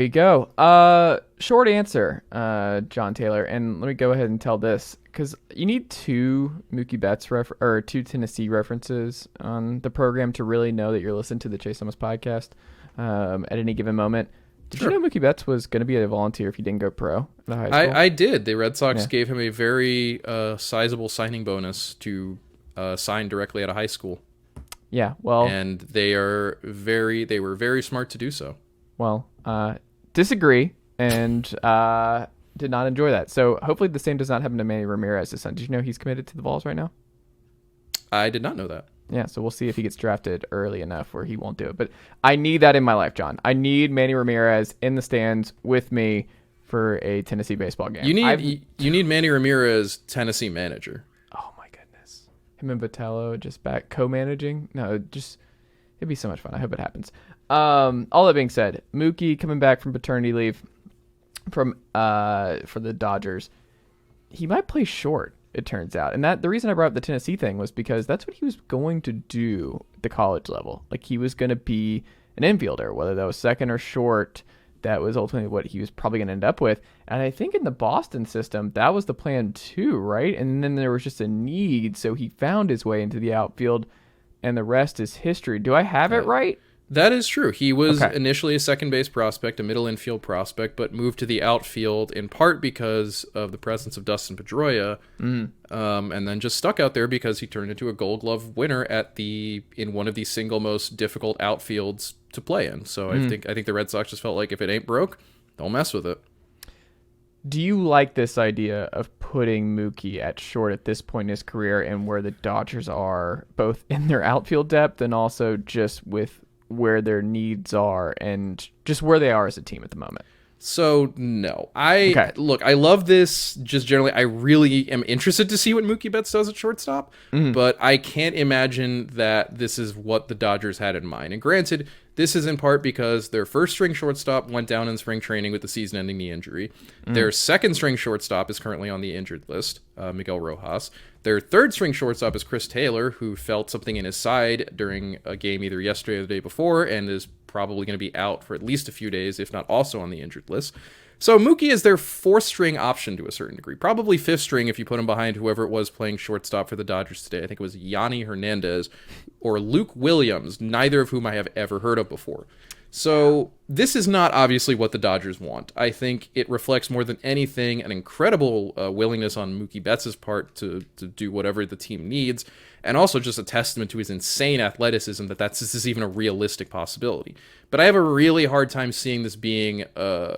we go. Short answer, John Taylor, and let me go ahead and tell this because you need two Mookie Betts or two Tennessee references on the program to really know that you're listening to the Chase Thomas podcast at any given moment. Did you know Mookie Betts was going to be a volunteer if he didn't go pro at the high school? I did. The Red Sox gave him a very sizable signing bonus to sign directly out of high school. Yeah, well, and they were very smart to do so. Well, disagree and did not enjoy that. So hopefully the same does not happen to Manny Ramirez, his son. Did you know he's committed to the Vols right now? I did not know that. Yeah, so we'll see if he gets drafted early enough where he won't do it. But I need that in my life, John. I need Manny Ramirez in the stands with me for a Tennessee baseball game. You need Manny Ramirez, Tennessee manager. Oh my goodness. Him and Vitello just back co-managing? No, it'd be so much fun. I hope it happens. All that being said, Mookie coming back from paternity leave for the Dodgers, he might play short, it turns out. And that the reason I brought up the Tennessee thing was because that's what he was going to do at the college level. Like he was going to be an infielder, whether that was second or short. That was ultimately what he was probably going to end up with. And I think in the Boston system, that was the plan too, right? And then there was just a need, so he found his way into the outfield, and the rest is history. Do I have it right? That is true. He was initially a second base prospect, a middle infield prospect, but moved to the outfield in part because of the presence of Dustin Pedroia, and then just stuck out there because he turned into a Gold Glove winner in one of the single most difficult outfields to play in. So I think the Red Sox just felt like if it ain't broke, don't mess with it. Do you like this idea of putting Mookie at short at this point in his career and where the Dodgers are, both in their outfield depth and also just with where their needs are and just where they are as a team at the moment? So no, I love this just generally. I really am interested to see what Mookie Betts does at shortstop, but I can't imagine that this is what the Dodgers had in mind. And granted, this is in part because their first string shortstop went down in spring training with the season-ending knee injury. Their second string shortstop is currently on the injured list, Miguel Rojas. Their third string shortstop is Chris Taylor, who felt something in his side during a game either yesterday or the day before and is probably going to be out for at least a few days, if not also on the injured list. So Mookie is their fourth string option to a certain degree, probably fifth string if you put him behind whoever it was playing shortstop for the Dodgers today. I think it was Yanni Hernandez or Luke Williams, neither of whom I have ever heard of before. So this is not obviously what the Dodgers want. I think it reflects more than anything an incredible willingness on Mookie Betts' part to do whatever the team needs, and also just a testament to his insane athleticism that this is even a realistic possibility. But I have a really hard time seeing this being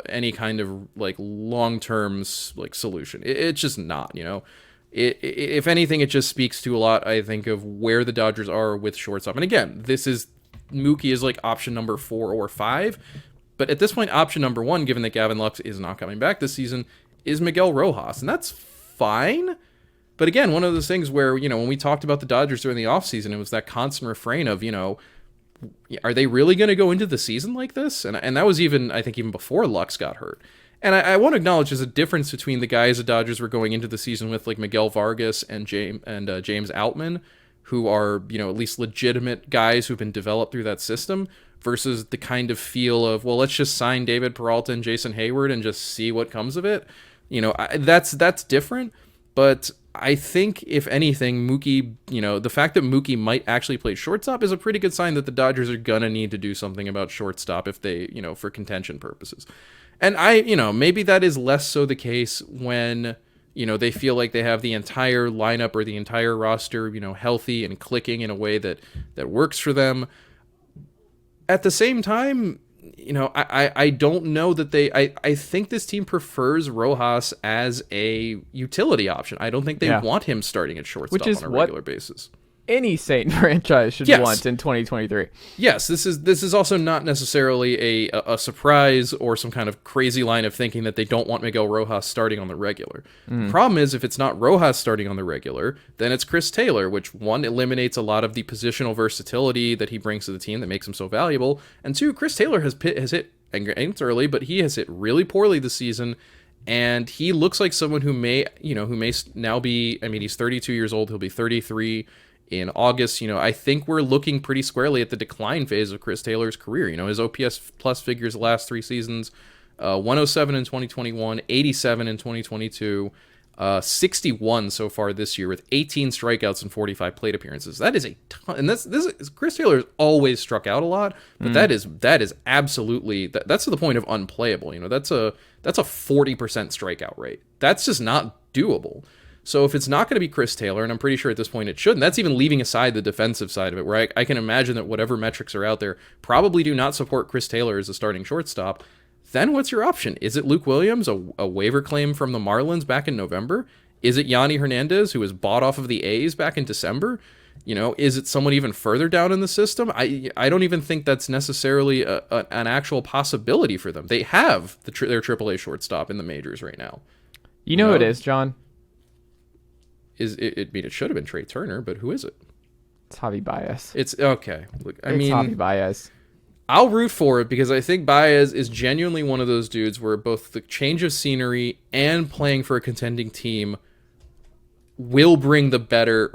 any kind of like long-term like solution. It's just not, you know. If anything, it just speaks to a lot, I think, of where the Dodgers are with shortstop. And again, Mookie is like option number 4 or 5, but at this point, option number 1, given that Gavin Lux is not coming back this season, is Miguel Rojas, and that's fine. But again, one of those things where, you know, when we talked about the Dodgers during the offseason, it was that constant refrain of, you know, are they really going to go into the season like this? And that was even, I think, even before Lux got hurt. And I want to acknowledge there's a difference between the guys the Dodgers were going into the season with, like Miguel Vargas and James Outman, who are, you know, at least legitimate guys who've been developed through that system, versus the kind of feel of, well, let's just sign David Peralta and Jason Hayward and just see what comes of it. You know, that's different. But I think, if anything, Mookie, you know, the fact that Mookie might actually play shortstop is a pretty good sign that the Dodgers are going to need to do something about shortstop if they, you know, for contention purposes. And maybe that is less so the case when, you know, they feel like they have the entire lineup or the entire roster, you know, healthy and clicking in a way that works for them. At the same time, you know, I don't know that I think this team prefers Rojas as a utility option. I don't think they want him starting at shortstop on a regular basis. Any Saint franchise should want in 2023. Yes, this is also not necessarily a surprise or some kind of crazy line of thinking that they don't want Miguel Rojas starting on the regular. The problem is, if it's not Rojas starting on the regular, then it's Chris Taylor, which, one, eliminates a lot of the positional versatility that he brings to the team that makes him so valuable, and two, Chris Taylor has hit, and it's early, but he has hit really poorly this season. And he looks like someone who may now be, I mean, he's 32 years old, he'll be 33 in August. You know, I think we're looking pretty squarely at the decline phase of Chris Taylor's career. You know, his OPS plus figures the last 3 seasons 107 in 2021, 87 in 2022, 61 so far this year with 18 strikeouts and 45 plate appearances. That is a ton. And Chris Taylor has always struck out a lot, but that is absolutely that's to the point of unplayable. That's a 40% strikeout rate. That's just not doable. So if it's not going to be Chris Taylor, and I'm pretty sure at this point it shouldn't, that's even leaving aside the defensive side of it, where I can imagine that whatever metrics are out there probably do not support Chris Taylor as a starting shortstop. Then what's your option? Is it Luke Williams, a waiver claim from the Marlins back in November? Is it Yanni Hernandez, who was bought off of the A's back in December? Is it someone even further down in the system? I don't even think that's necessarily an actual possibility for them. They have their AAA shortstop in the majors right now. You know who it is, John? It should have been Trey Turner, but who is it? It's Javi Baez. It's okay. Look, it's Javi Baez. I'll root for it because I think Baez is genuinely one of those dudes where both the change of scenery and playing for a contending team will bring better.